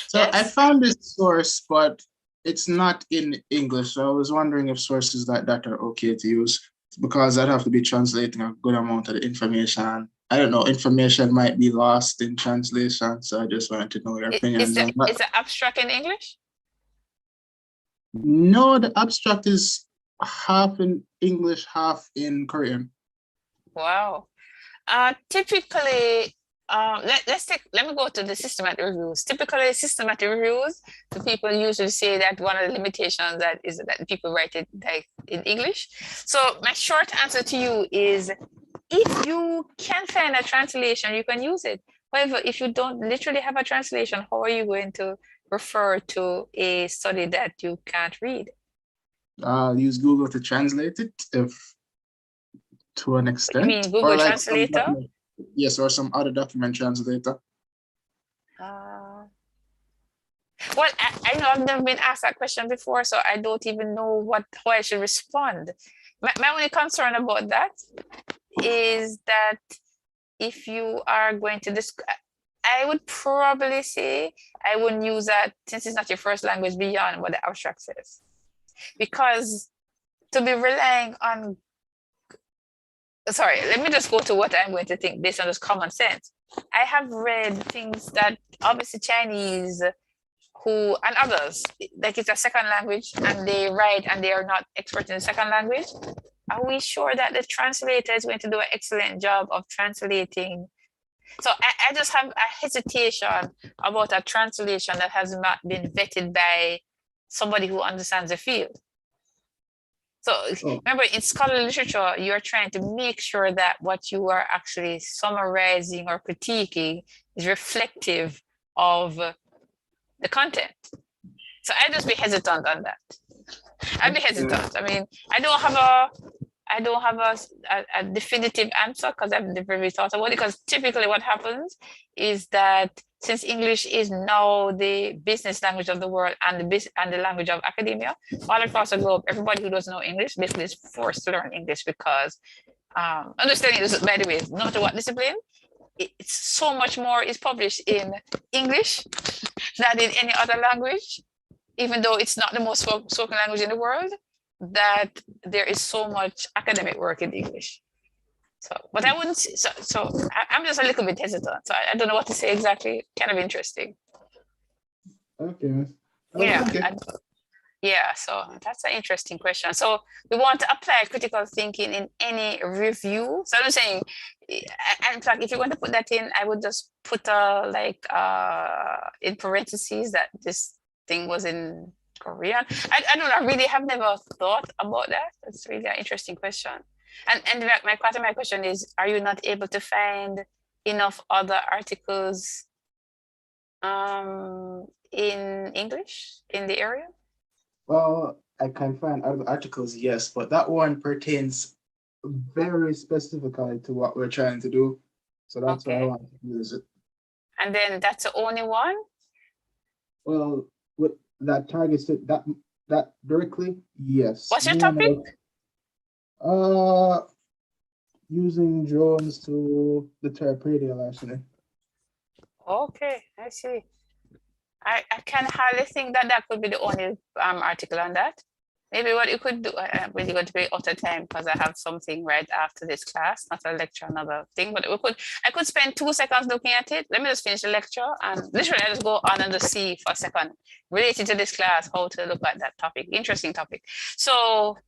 So Yes? I found this source, but it's not in English. So I was wondering if sources like that are okay to use, because I'd have to be translating a good amount of the information. I don't know, information might be lost in translation. So I just wanted to know your opinions on that. Is the abstract in English? No, the abstract is half in English, half in Korean. Wow. Typically, let me go to the systematic reviews. Typically, systematic reviews, the people usually say that one of the limitations that is that people write it like in English. So my short answer to you is, if you can find a translation, you can use it. However, if you don't literally have a translation, how are you going to refer to a study that you can't read? I'll use Google to translate it, if to an extent. You mean Google or like Translator? Yes, or some other document translator. Well, I know I've never been asked that question before, so I don't even know how I should respond. My only concern about that is that if you are going to I would probably say I wouldn't use that, since it's not your first language, beyond what the abstract says. Because to be relying on, sorry, let me just go to what I'm going to think based on this common sense. I have read things that obviously Chinese and others, like it's a second language, and they write and they are not expert in the second language. Are we sure that the translator is going to do an excellent job of translating? So I just have a hesitation about a translation that has not been vetted by somebody who understands the field. So remember, in scholarly literature, you're trying to make sure that what you are actually summarizing or critiquing is reflective of the content. So I'd just be hesitant on that. I'd be hesitant. I mean, I don't have a definitive answer, because I've never really thought about it. Because typically what happens is that since English is now the business language of the world and the language of academia, all across the globe, everybody who doesn't know English basically is forced to learn English, because understanding this, by the way, no matter what discipline, it's so much more is published in English than in any other language, even though it's not the most spoken language in the world, that there is so much academic work in English. So, but I wouldn't, I'm just a little bit hesitant. So I don't know what to say exactly. Kind of interesting. Okay. Yeah. Yeah, so that's an interesting question. So we want to apply critical thinking in any review. So I'm saying, in fact, if you're going to put that in, I would just put in parentheses that this thing was in Korean. I don't know, I really have never thought about that. It's really an interesting question. And my question is, are you not able to find enough other articles in English in the area? Well, I can find other articles, yes, but that one pertains very specifically to what we're trying to do. So that's why I want to use it. And then that's the only one? Well, with that targets it, that directly, yes. What's your topic? Using drones to deter prey larceny. Okay, I see. I can hardly think that could be the only article on that. maybe what you could do, I'm really going to be out of time because I have something right after this class, not a lecture, another thing, but I could spend 2 seconds looking at it. Let me just finish the lecture and literally I just go on and just see for a second related to this class, how to look at that topic, interesting topic. So,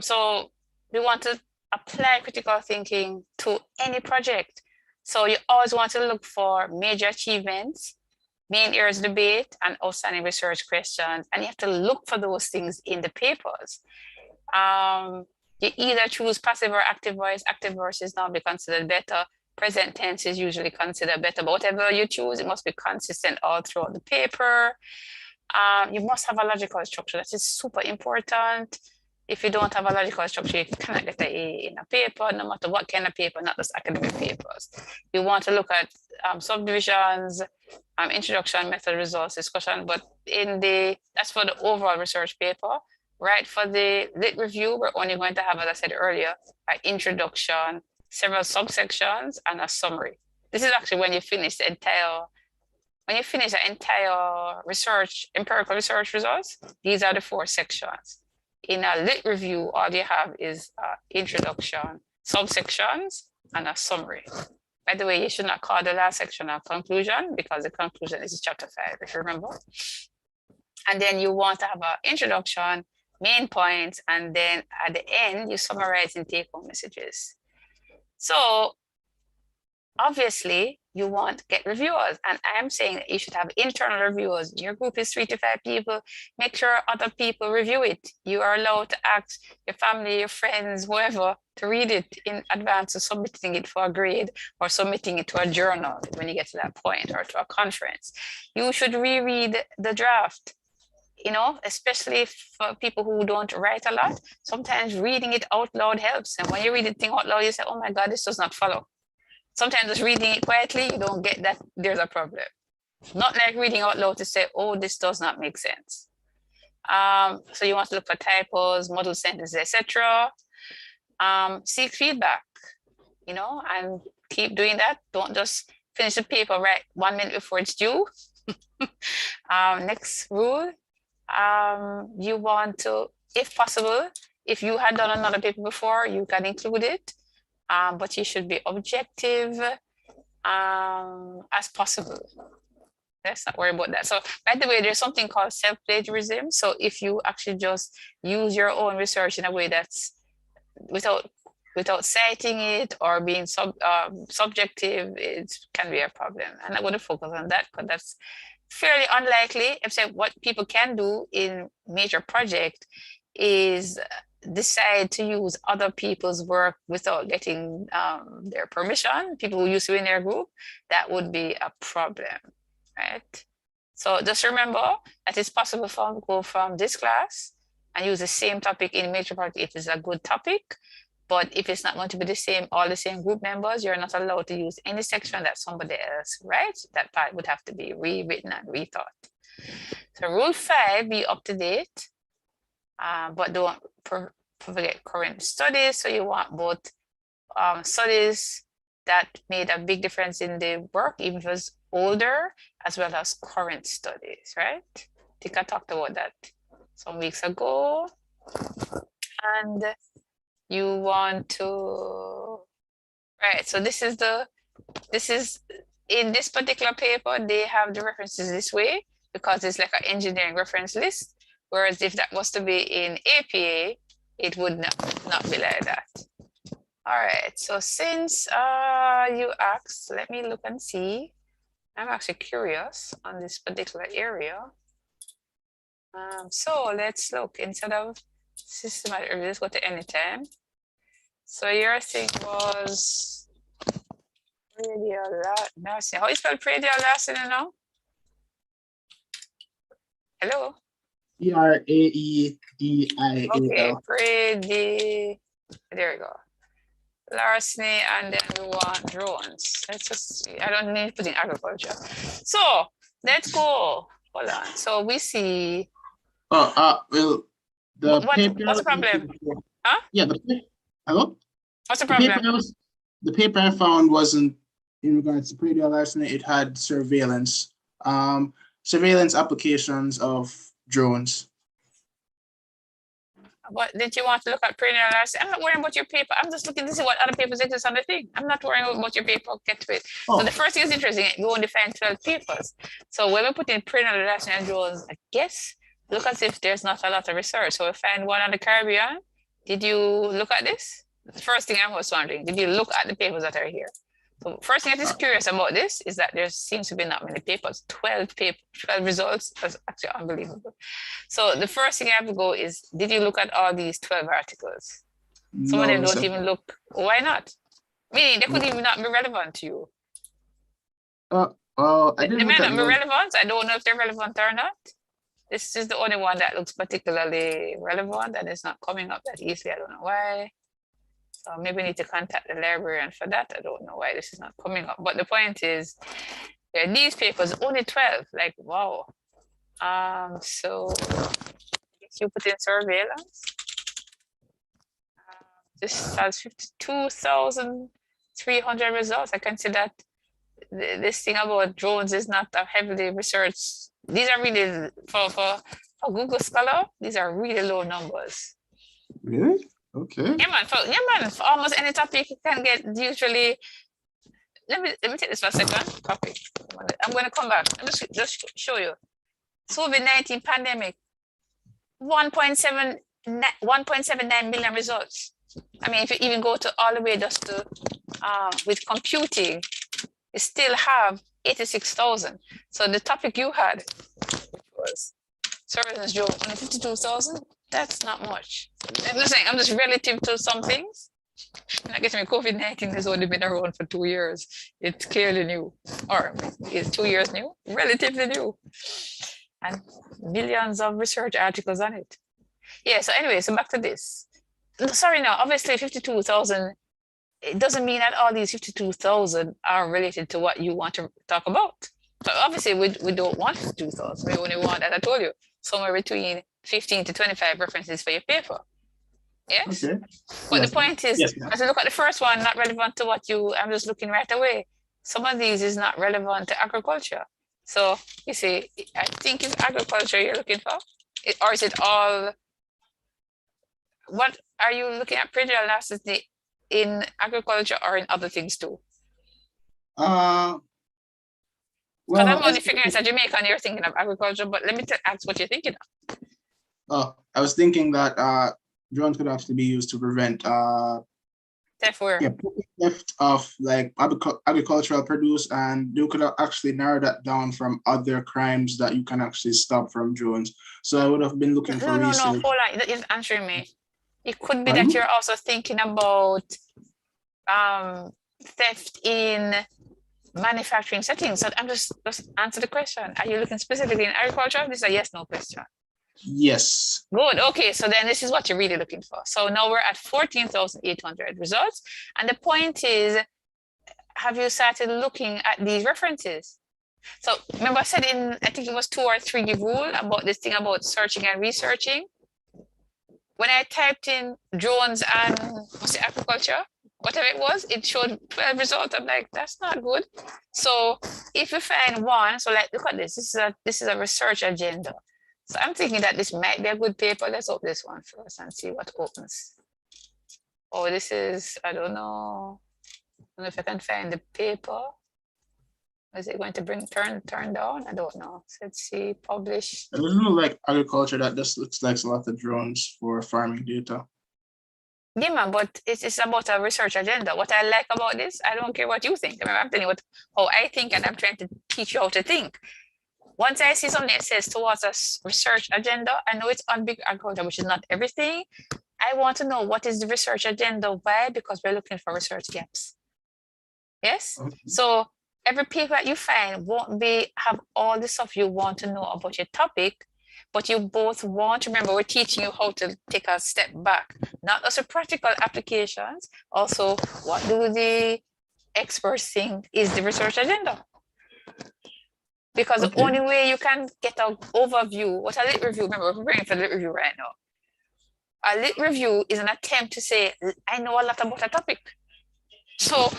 so we want to apply critical thinking to any project. So you always want to look for major achievements, main areas of debate, and outstanding research questions. And you have to look for those things in the papers. You either choose passive or active voice. Active voice is now be considered better. Present tense is usually considered better, but whatever you choose, it must be consistent all throughout the paper. You must have a logical structure. That is super important. If you don't have a logical structure, you cannot get an A in a paper, no matter what kind of paper, not just academic papers. You want to look at subdivisions, introduction, method, results, discussion, but that's for the overall research paper, right? For the lit review, we're only going to have, as I said earlier, an introduction, several subsections, and a summary. This is actually when you finish the entire research, empirical research results. These are the 4 sections. In a lit review, all you have is introduction, subsections, and a summary. By the way, you should not call the last section a conclusion because the conclusion is chapter 5, if you remember. And then you want to have an introduction, main points, and then at the end, you summarize and take home messages. So obviously, you want to get reviewers, and I'm saying that you should have internal reviewers. Your group is 3 to 5 people. Make sure other people review it. You are allowed to ask your family, your friends, whoever, to read it in advance of submitting it for a grade or submitting it to a journal when you get to that point, or to a conference. You should reread the draft, especially for people who don't write a lot. Sometimes reading it out loud helps. And when you read the thing out loud, you say, oh my God, this does not follow. Sometimes just reading it quietly, you don't get that there's a problem. Not like reading out loud to say, oh, this does not make sense. So you want to look for typos, model sentences, etc. Seek feedback, and keep doing that. Don't just finish the paper right 1 minute before it's due. Next rule, you want to, if possible, if you had done another paper before, you can include it. But you should be objective as possible. Let's not worry about that. So by the way, there's something called self-plagiarism. So if you actually just use your own research in a way that's without citing it or being subjective, it can be a problem. And I'm going to focus on that because that's fairly unlikely. Except what people can do in major project is decide to use other people's work without getting their permission, people who used to be in their group. That would be a problem, right? So just remember that it's possible to go from this class and use the same topic in major project if it's a good topic. But if it's not going to be the same, all the same group members, you're not allowed to use any section that somebody else writes. That part would have to be rewritten and rethought. So rule 5, be up to date. But don't forget current studies. So you want both studies that made a big difference in the work, even if it was older, as well as current studies, right? I think I talked about that some weeks ago. And you want to, right, so this is in this particular paper, they have the references this way because it's like an engineering reference list. Whereas if that was to be in APA, it would not be like that. All right, so since you asked, let me look and see. I'm actually curious on this particular area. So let's look, instead of systematic review, let's go to anytime. So your thing was radial nursing. How you spell radial nursing now? Hello? Praedial. Okay, there we go. Larceny, and then we want drones. Let's just see. I don't need to put in agriculture. So let's go. Hold on. So we see. Well, the paper. What's the problem? Huh? Yeah. Hello. What's the problem? The paper I found wasn't in regards to praedial larceny. It had surveillance applications of drones. What did you want to look at pre-analysis? I'm not worrying about your paper. I'm just looking to see what other papers exist on the thing. I'm not worrying about your paper. Get to it. Oh. So the first thing is interesting. You only find 12 papers. So when we put in pre-analysis and drones, I guess, look as if there's not a lot of research. So we find one on the Caribbean. Did you look at this? The first thing I was wondering, did you look at the papers that are here? So first thing that is curious about this is that there seems to be not many papers. 12 results. That's actually unbelievable. So the first thing I have to go is, did you look at all these 12 articles? Some of them don't even look. Why not? Meaning they could even not be relevant to you. I They didn't may look at not be relevant. I don't know if they're relevant or not. This is the only one that looks particularly relevant and it's not coming up that easily. I don't know why. So maybe we need to contact the librarian for that. I don't know why this is not coming up. But the point is, there are these papers, only 12. Like, wow. So if you put in surveillance, this has 52,300 results. I can see that this thing about drones is not a heavily researched. These are really, for Google Scholar, these are really low numbers. Really? Okay. Yeah, man, for almost any topic you can get usually. Let me take this for a second. Copy. I'm going to come back. I'm just show you. COVID-19 pandemic, 1.79 million results. I mean, if you even go to all the way just to with computing, you still have 86,000. So the topic you had, which was surveillance drone, only 52,000. That's not much. I'm just saying, I'm just relative to some things. I guess COVID-19 has only been around for 2 years. It's clearly new, or is 2 years new? Relatively new. And millions of research articles on it. Yeah, so anyway, so back to this. Sorry, now, obviously 52,000, it doesn't mean that all these 52,000 are related to what you want to talk about. But obviously we don't want 52,000. We only want, as I told you, somewhere between 15 to 25 references for your paper. Yes? Okay. But yes, the point is, yes, as I look at the first one, not relevant to what you, I'm just looking right away. Some of these is not relevant to agriculture. So you see, I think it's agriculture you're looking for, or is it all, what are you looking at pre-analysis in agriculture or in other things too? Well, I'm only figuring out Jamaica and you're thinking of agriculture, but let me ask what you're thinking of. Oh, I was thinking that drones could actually be used to prevent theft of like agricultural produce, and you could actually narrow that down from other crimes that you can actually stop from drones. So I would have been looking for research. No, hold on, you're answering me. It could be that you're also thinking about theft in manufacturing settings. So I'm just answer the question. Are you looking specifically in agriculture? This is a yes/no question. Yes. Good. Okay, so then this is what you're really looking for. So now we're at 14,800 results. And the point is, have you started looking at these references? So remember I said I think it was 2 or 3 rule about this thing about searching and researching. When I typed in drones and agriculture, whatever it was, it showed 12 results. I'm like, that's not good. So if you find one, so like, look at this. This is a research agenda. So I'm thinking that this might be a good paper. Let's open this one first and see what opens. Oh, this is, I don't know if I can find the paper. Is it going to turn down? I don't know. So let's see, publish. It doesn't look like agriculture. That just looks like a lot of drones for farming data. Yeah, man, but it's about a research agenda. What I like about this, I don't care what you think. I mean, I'm telling you how I think, and I'm trying to teach you how to think. Once I see something that says towards a research agenda, I know it's on big agriculture, which is not everything. I want to know what is the research agenda. Why? Because we're looking for research gaps. Yes? Okay. So every paper that you find won't have all the stuff you want to know about your topic, but you both want to remember, we're teaching you how to take a step back, not also practical applications. Also, what do the experts think is the research agenda? Because the only way you can get an overview, what a lit review, remember, we're preparing for the lit review right now. A lit review is an attempt to say, I know a lot about a topic. So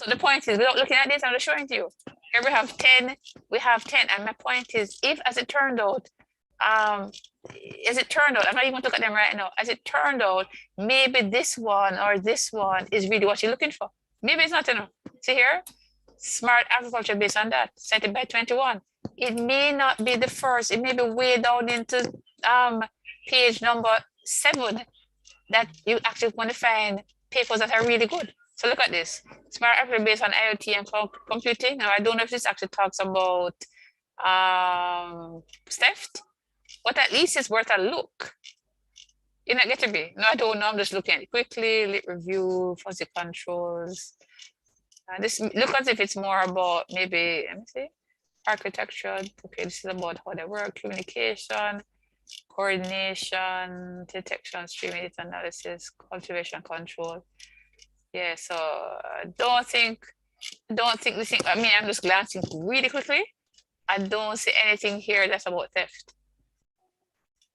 the point is, without looking at this, I'm just showing to you. Here we have 10, and my point is, if, as it turned out, as it turned out, I'm not even gonna look at them right now. As it turned out, maybe this one or this one is really what you're looking for. Maybe it's not enough. See here, smart agriculture based on that, cited by 21. It may not be the first. It may be way down into page number 7 that you actually want to find papers that are really good. So look at this. Smart agriculture based on IoT and computing. Now I don't know if this actually talks about theft, but at least it's worth a look. You're not getting me? No, I don't know. I'm just looking at it quickly. Lit review, fuzzy controls. This look as if it's more about maybe, let me see, architecture. Okay, this is about how they work, communication, coordination, detection, streaming data analysis, cultivation control. Yeah, so don't think this thing, I mean, I'm just glancing really quickly. I don't see anything here that's about theft.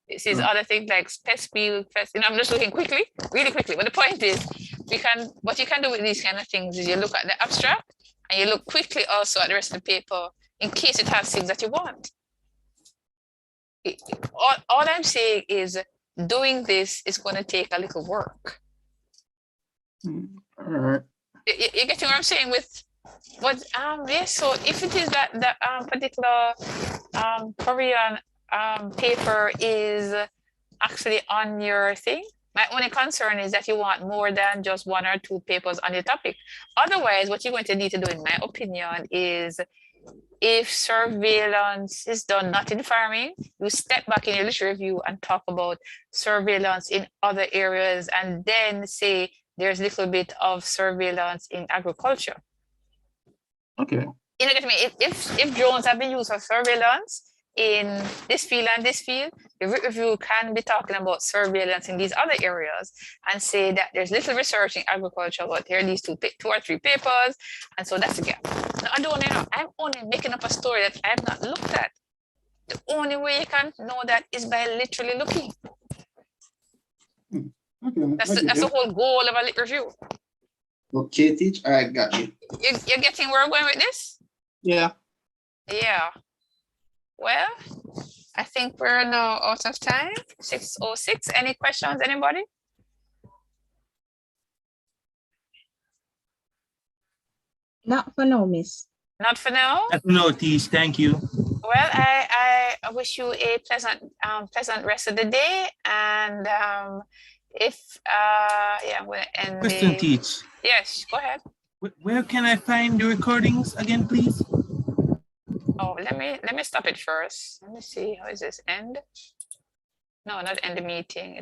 It says other things like pest field, I'm just looking quickly, really quickly. But the point is, what you can do with these kind of things is you look at the abstract and you look quickly also at the rest of the paper in case it has things that you want. All I'm saying is doing this is going to take a little work. All right. You getting what I'm saying with what yes, so if it is that the particular Korean paper is actually on your thing, my only concern is that you want more than just 1 or 2 papers on the topic. Otherwise, what you're going to need to do, in my opinion, is if surveillance is done not in farming, you step back in your literature review and talk about surveillance in other areas, and then say there's a little bit of surveillance in agriculture. Okay. You know what I mean? If drones have been used for surveillance in this field and this field, the review can be talking about surveillance in these other areas and say that there's little research in agriculture, but here are these 2 or 3 papers, and so that's the gap. Now, I don't know, I'm only making up a story that I have not looked at. The only way you can know that is by literally looking. Okay. That's the whole goal of a lit review. Okay, teach. I got you. You're getting where I'm going with this? Yeah. Yeah. Well, I think we're now out of time. 6:06. Any questions, anybody? Not for now, miss. Not for now. No, teach. Thank you. Well, I wish you a pleasant rest of the day, and if yeah, I'm gonna end Question, the. teach. Yes, go ahead. Where can I find the recordings again, please? Oh, let me stop it first. Let me see. How is this end? No, not end the meeting.